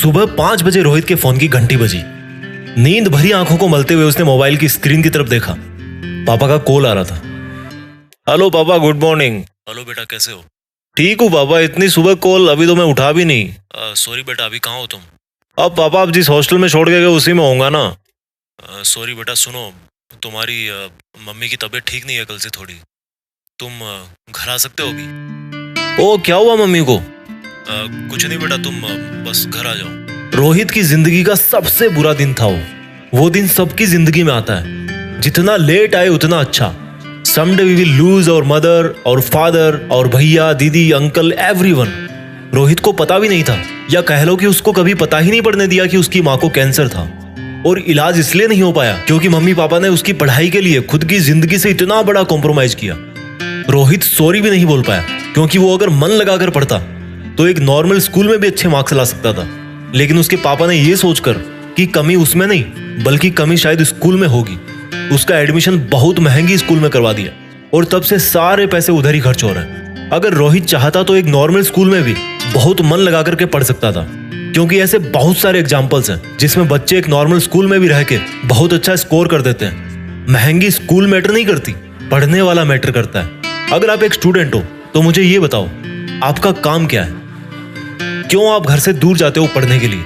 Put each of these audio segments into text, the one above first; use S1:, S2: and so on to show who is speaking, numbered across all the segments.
S1: सुबह 5 बजे रोहित के फोन की घंटी बजी। नींद भरी आंखों को मलते हुए उसने मोबाइल की स्क्रीन की तरफ देखा। पापा का कॉल आ रहा था। हेलो पापा, गुड मॉर्निंग। हेलो बेटा, कैसे हो? ठीक हूँ पापा, इतनी सुबह कॉल, अभी तो मैं उठा भी नहीं। सॉरी बेटा, अभी कहाँ हो तुम? अब पापा, आप जिस हॉस्टल में छोड़ के गए उसी में होऊंगा ना। सॉरी बेटा, सुनो, तुम्हारी मम्मी की तबीयत ठीक नहीं है कल से थोड़ी। तुम घर आ सकते हो अभी? ओ, क्या हुआ मम्मी को? कुछ नहीं बेटा, तुम बस घर आ जाओ। रोहित की जिंदगी का सबसे बुरा दिन था वो दिन सबकी जिंदगी में आता है। जितना लेट आए उतना अच्छा। Someday we will lose our mother और फादर और भैया, दीदी, अंकल, एवरीवन। रोहित को पता भी नहीं था, या कह लो कि उसको कभी पता ही नहीं पड़ने दिया कि उसकी माँ को कैंसर था। और इलाज इसलिए नहीं हो पाया क्योंकि मम्मी पापा ने उसकी पढ़ाई के लिए खुद की जिंदगी से इतना बड़ा कॉम्प्रोमाइज किया। रोहित सॉरी भी नहीं बोल पाया क्योंकि वो अगर मन लगाकर पढ़ता तो एक नॉर्मल स्कूल में भी अच्छे मार्क्स ला सकता था। लेकिन उसके पापा ने ये सोचकर कि कमी उसमें नहीं बल्कि कमी शायद स्कूल में होगी, उसका एडमिशन बहुत महंगी स्कूल में करवा दिया। और तब से सारे पैसे उधर ही खर्च हो रहे हैं। अगर रोहित चाहता तो एक नॉर्मल स्कूल में भी बहुत मन लगा करके पढ़ सकता था, क्योंकि ऐसे बहुत सारे एग्जाम्पल्स हैं जिसमें बच्चे एक नॉर्मल स्कूल में भी रह के बहुत अच्छा स्कोर कर देते हैं। महंगी स्कूल मैटर नहीं करती, पढ़ने वाला मैटर करता है। अगर आप एक स्टूडेंट हो तो मुझे ये बताओ, आपका काम क्या है? क्यों आप घर से दूर जाते हो पढ़ने के लिए?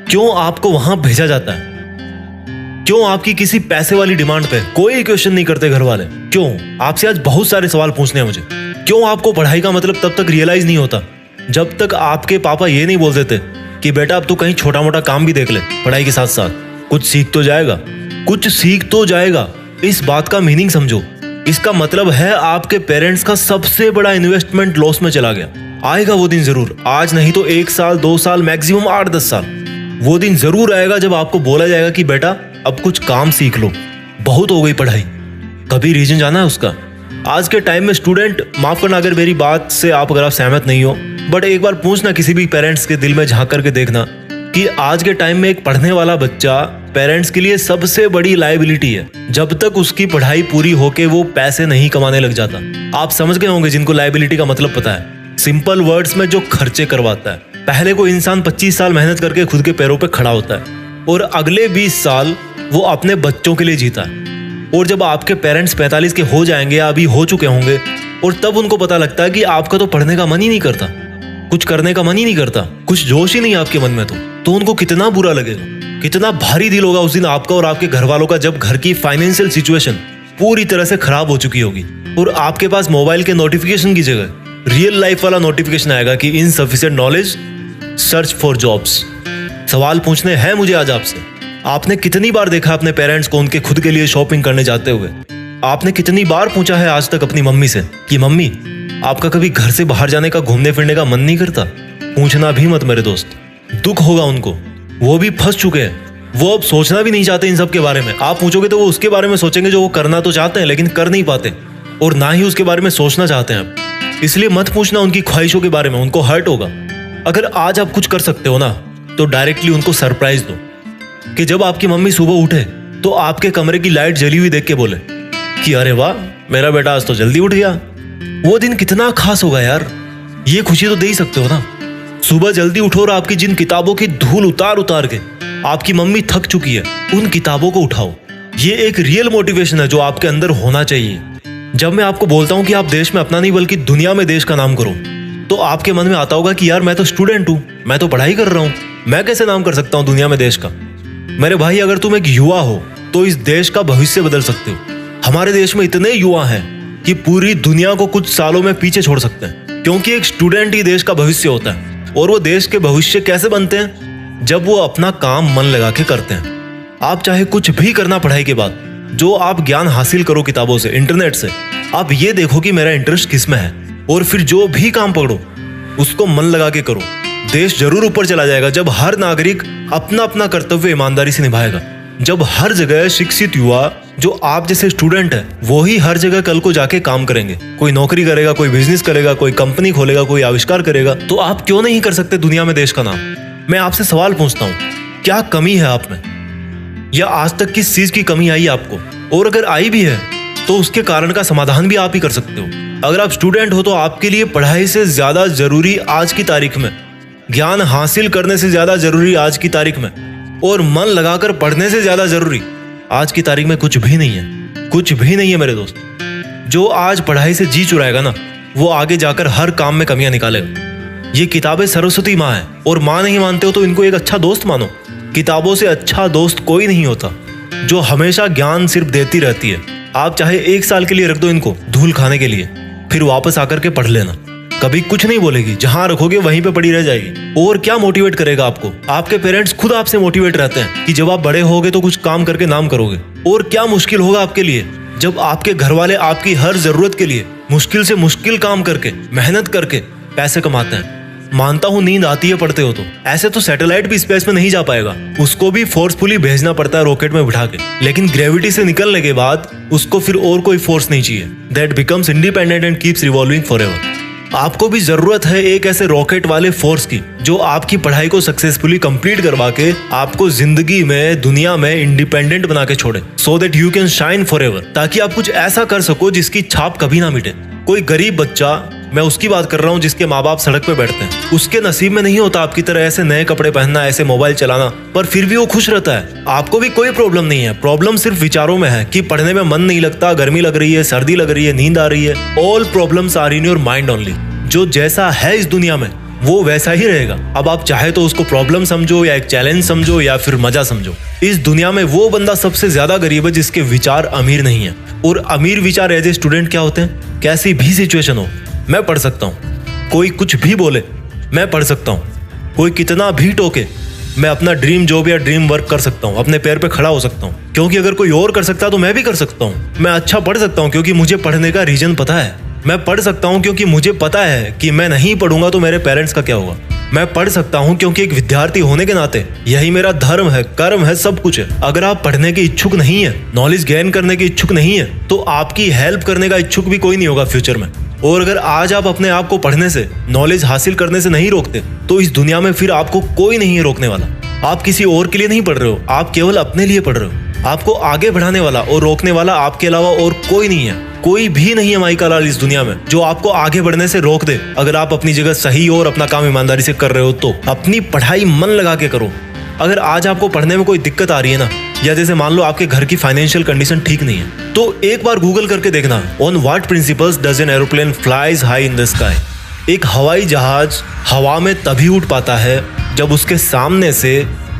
S1: क्यों आपको वहां भेजा जाता है? क्यों आपकी किसी पैसे वाली डिमांड पे कोई क्वेश्चन नहीं करते घर वाले? क्यों? आपसे आज बहुत सारे सवाल पूछने हैं मुझे। क्यों आपको पढ़ाई का मतलब तब तक रियलाइज नहीं होता जब तक आपके पापा ये नहीं बोल देते कि बेटा अब तो कहीं छोटा मोटा काम भी देख ले, पढ़ाई के साथ साथ कुछ सीख तो जाएगा, कुछ सीख तो जाएगा। इस बात का मीनिंग समझो। इसका मतलब है आपके पेरेंट्स का सबसे बड़ा इन्वेस्टमेंट लॉस में चला गया। आएगा वो दिन जरूर, आज नहीं तो 1 साल 2 साल मैक्सिमम 8-10 साल। वो दिन जरूर आएगा जब आपको बोला जाएगा कि बेटा अब कुछ काम सीख लो, बहुत हो गई पढ़ाई। कभी रीजन जाना है उसका? आज के टाइम में स्टूडेंट, माफ करना अगर मेरी बात से आप अगर आप सहमत नहीं हो, बट एक बार पूछना किसी भी पेरेंट्स के दिल में झांक करके देखना कि आज के टाइम में एक पढ़ने वाला बच्चा पेरेंट्स के लिए सबसे बड़ी लायबिलिटी है जब तक उसकी पढ़ाई पूरी होके वो पैसे नहीं कमाने लग जाता। आप समझ गए होंगे जिनको लायबिलिटी का मतलब पता है। सिंपल वर्ड्स में जो खर्चे करवाता है। पहले कोई इंसान 25 साल मेहनत करके खुद के पैरों पे खड़ा होता है और अगले 20 साल वो अपने बच्चों के लिए जीता है। और जब आपके पेरेंट्स 45 के हो जाएंगे या अभी हो चुके होंगे और तब उनको पता लगता है कि आपका तो पढ़ने का मन ही नहीं करता, कुछ करने का मन ही नहीं करता, कुछ जोश ही नहीं आपके मन में, तो उनको कितना बुरा लगेगा, कितना भारी दिल होगा उस दिन आपका और आपके घर वालों का, जब घर की फाइनेंशियल सिचुएशन पूरी तरह से खराब हो चुकी होगी और आपके पास मोबाइल के नोटिफिकेशन की जगह रियल लाइफ वाला नोटिफिकेशन आएगा कि insufficient knowledge, search for jobs. सवाल पूछने हैं मुझे आज आपसे, आपने कितनी बार देखा अपने पेरेंट्स को उनके खुद के लिए शॉपिंग करने जाते हुए? आपने कितनी बार पूछा है आज तक अपनी मम्मी से कि मम्मी आपका कभी घर से बाहर जाने का, घूमने फिरने का मन नहीं करता? पूछना भी मत मेरे दोस्त, दुख होगा उनको। वो भी फंस चुके हैं, वो अब सोचना भी नहीं चाहते इन सब के बारे में। आप पूछोगे तो वो उसके बारे में सोचेंगे जो वो करना तो चाहते हैं लेकिन कर नहीं पाते, और ना ही उसके बारे में सोचना चाहते हैं। इसलिए मत पूछना उनकी ख्वाहिशों के बारे में, उनको हर्ट होगा। अगर आज आप कुछ कर सकते हो ना तो डायरेक्टली उनको सरप्राइज दो कि जब आपकी मम्मी सुबह उठे तो आपके कमरे की लाइट जली हुई देख के बोले कि अरे वाह, मेरा बेटा आज तो जल्दी उठ गया। वो दिन कितना खास होगा यार, ये खुशी तो दे ही सकते हो ना। सुबह जल्दी उठो और आपकी जिन किताबों की धूल उतार उतार के आपकी मम्मी थक चुकी है, उन किताबों को उठाओ। ये एक रियल मोटिवेशन है जो आपके अंदर होना चाहिए। जब मैं आपको बोलता हूं कि आप देश में अपना नहीं बल्कि दुनिया में देश का नाम करो, तो आपके मन में आता होगा कि यार मैं तो स्टूडेंट हूं, मैं तो पढ़ाई कर रहा हूं, मैं कैसे नाम कर सकता हूं दुनिया में देश का? मेरे भाई, अगर तुम एक युवा हो तो इस देश का भविष्य बदल सकते हो। हमारे देश में इतने युवा हैं कि पूरी दुनिया को कुछ सालों में पीछे छोड़ सकते हैं, क्योंकि एक स्टूडेंट ही देश का भविष्य होता है। और वो देश के भविष्य कैसे बनते हैं? जब वो अपना काम मन लगा के करते हैं। आप चाहे कुछ भी करना पढ़ाई के बाद, जो आप ज्ञान हासिल करो किताबों से, इंटरनेट से, आप ये देखो कि मेरा इंटरेस्ट किस में है, और फिर जो भी काम पकड़ो उसको मन लगा के करो। देश जरूर ऊपर चला जाएगा जब हर नागरिक अपना अपना कर्तव्य ईमानदारी से निभाएगा। जब हर जगह शिक्षित युवा जो आप जैसे स्टूडेंट है वो ही हर जगह कल को जाके काम करेंगे, कोई नौकरी करेगा, कोई बिजनेस करेगा, कोई कंपनी खोलेगा, कोई आविष्कार करेगा, तो आप क्यों नहीं कर सकते दुनिया में देश का नाम? मैं आपसे सवाल पूछता हूँ, क्या कमी है आप में? या आज तक किस चीज की कमी आई आपको? और अगर आई भी है तो उसके कारण का समाधान भी आप ही कर सकते हो। अगर आप स्टूडेंट हो तो आपके लिए पढ़ाई से ज्यादा जरूरी आज की तारीख में ज्ञान हासिल करने से ज्यादा जरूरी आज की तारीख में और मन लगाकर पढ़ने से ज्यादा जरूरी आज की तारीख में कुछ भी नहीं है। कुछ भी नहीं है मेरे दोस्त। जो आज पढ़ाई से जी चुराएगा ना, वो आगे जाकर हर काम में कमियां निकालेगा। ये किताबें सरस्वती माँ है, और माँ नहीं मानते हो तो इनको एक अच्छा दोस्त मानो। किताबों से अच्छा दोस्त कोई नहीं होता, जो हमेशा ज्ञान सिर्फ देती रहती है। आप चाहे 1 साल के लिए रख दो इनको धूल खाने के लिए, फिर वापस आकर के पढ़ लेना, कभी कुछ नहीं बोलेगी। जहां रखोगे वहीं पे पड़ी रह जाएगी। और क्या मोटिवेट करेगा आपको? आपके पेरेंट्स खुद आपसे मोटिवेट रहते हैं कि जब आप बड़े होगे तो कुछ काम करके नाम करोगे। और क्या मुश्किल होगा आपके लिए जब आपके घर वाले आपकी हर जरूरत के लिए मुश्किल से मुश्किल काम करके, मेहनत करके पैसे कमाते हैं। मानता हूं नींद आती है पढ़ते हो तो। ऐसे तो सैटेलाइट भी स्पेस में नहीं जा पाएगा, उसको भी फोर्सफुली भेजना पड़ता है रॉकेट में बिठा के। लेकिन ग्रेविटी से निकलने के बाद उसको फिर और कोई फोर्स नहीं चाहिए। That becomes independent and keeps revolving forever. आपको भी जरूरत है एक ऐसे रॉकेट वाले फोर्स की, जो आपकी पढ़ाई को सक्सेसफुली कंप्लीट करवा के आपको जिंदगी में, दुनिया में इंडिपेंडेंट बना के छोड़े, so that you can shine forever. ताकि आप कुछ ऐसा कर सको जिसकी छाप कभी ना मिटे। कोई गरीब बच्चा, मैं उसकी बात कर रहा हूँ जिसके माँ बाप सड़क पे बैठते हैं, उसके नसीब में नहीं होता आपकी तरह ऐसे नए कपड़े पहनना, ऐसे मोबाइल चलाना, पर फिर भी वो खुश रहता है। आपको भी कोई प्रॉब्लम नहीं है। प्रॉब्लम सिर्फ विचारों में है कि पढ़ने में मन नहीं लगता, गर्मी लग रही है, सर्दी लग रही है, नींद आ रही है। All problems are in your mind only. जो जैसा है इस दुनिया में वो वैसा ही रहेगा। अब आप चाहे तो उसको प्रॉब्लम समझो या एक चैलेंज समझो या फिर मजा समझो। इस दुनिया में वो बंदा सबसे ज्यादा गरीब है जिसके विचार अमीर नहीं है। और अमीर विचार एज ए स्टूडेंट क्या होते हैं? कैसी भी सिचुएशन हो, मैं पढ़ सकता हूँ। कोई कुछ भी बोले, मैं पढ़ सकता हूँ। कोई कितना भी टोके, मैं अपना ड्रीम जॉब या ड्रीम वर्क कर सकता हूँ, अपने पैर पे खड़ा हो सकता हूँ। क्योंकि अगर कोई और कर सकता तो मैं भी कर सकता हूँ। मैं अच्छा पढ़ सकता हूँ क्योंकि मुझे पढ़ने का रीजन पता है। मैं पढ़ सकता हूँ क्योंकि मुझे पता है कि मैं नहीं पढ़ूंगा तो मेरे पेरेंट्स का क्या होगा। मैं पढ़ सकता हूँ क्योंकि एक विद्यार्थी होने के नाते यही मेरा धर्म है, कर्म है, सब कुछ है। अगर आप पढ़ने के इच्छुक नहीं है, नॉलेज गेन करने के इच्छुक नहीं है, तो आपकी हेल्प करने का इच्छुक भी कोई नहीं होगा फ्यूचर में। और अगर आज आप अपने आप को पढ़ने से, नॉलेज हासिल करने से नहीं रोकते, तो इस दुनिया में फिर आपको कोई नहीं है रोकने वाला। आप किसी और के लिए नहीं पढ़ रहे हो, आप केवल अपने लिए पढ़ रहे हो। आपको आगे बढ़ाने वाला और रोकने वाला आपके अलावा और कोई नहीं है। कोई भी नहीं है माई का लाल इस दुनिया में जो आपको आगे बढ़ने से रोक दे। अगर आप अपनी जगह सही हो और अपना काम ईमानदारी से कर रहे हो तो अपनी पढ़ाई मन लगा के करो। अगर आज आपको पढ़ने में कोई दिक्कत आ रही है ना, या जैसे मान लो आपके घर की फाइनेंशियल कंडीशन ठीक नहीं है, तो एक बार गूगल करके देखना, on what principles does an aeroplane flies high in the sky. एक हवाई जहाज हवा में तभी उड़ पाता है जब उसके सामने से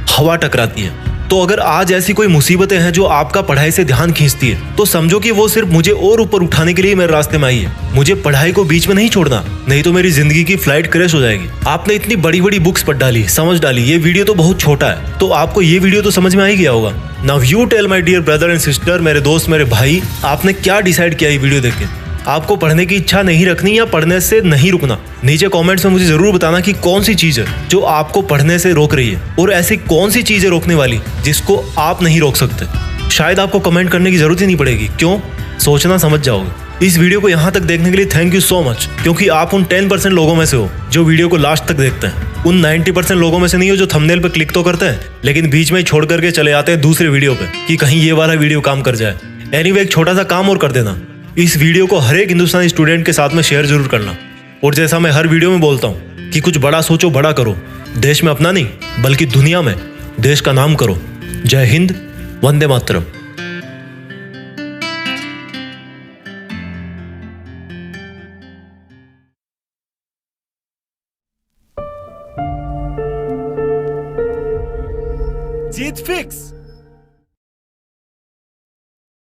S1: हवा टकराती है। तो अगर आज ऐसी कोई मुसीबतें हैं जो आपका पढ़ाई से ध्यान खींचती है, तो समझो कि वो सिर्फ मुझे और ऊपर उठाने के लिए मेरे रास्ते में आई है। मुझे पढ़ाई को बीच में नहीं छोड़ना, नहीं तो मेरी जिंदगी की फ्लाइट क्रैश हो जाएगी। आपने इतनी बड़ी बड़ी बुक्स पढ़ डाली, समझ डाली, ये वीडियो तो बहुत छोटा है, तो आपको ये वीडियो तो समझ में आ ही गया होगा। Now you tell my dear brother and sister, मेरे दोस्त, मेरे भाई, आपने क्या डिसाइड किया ये वीडियो देख के? आपको पढ़ने की इच्छा नहीं रखनी या पढ़ने से नहीं रुकना? नीचे कमेंट्स में मुझे जरूर बताना कि कौन सी चीज है जो आपको पढ़ने से रोक रही है, और ऐसी कौन सी चीज है रोकने वाली जिसको आप नहीं रोक सकते। शायद आपको कमेंट करने की जरूरत ही नहीं पड़ेगी। क्यों? सोचना समझ जाओगे। इस वीडियो को यहाँ तक देखने के लिए थैंक यू सो मच, क्योंकि आप उन 10% लोगों में से हो जो वीडियो को लास्ट तक देखते हैं। उन 90% लोगों में से नहीं हो जो थंबनेल पे क्लिक तो करते हैं लेकिन बीच में ही छोड़ करके चले आते हैं दूसरे वीडियो पे कि कहीं ये वाला वीडियो काम कर जाए। एनीवे, एक छोटा सा काम और कर देना, इस वीडियो को हर एक हिंदुस्तानी स्टूडेंट के साथ में शेयर जरूर करना। और जैसा मैं हर वीडियो में बोलता हूँ कि कुछ बड़ा सोचो, बड़ा करो। देश में अपना नहीं बल्कि दुनिया में देश का नाम करो। जय हिंद, वंदे मातरम।
S2: जीत फिक्स।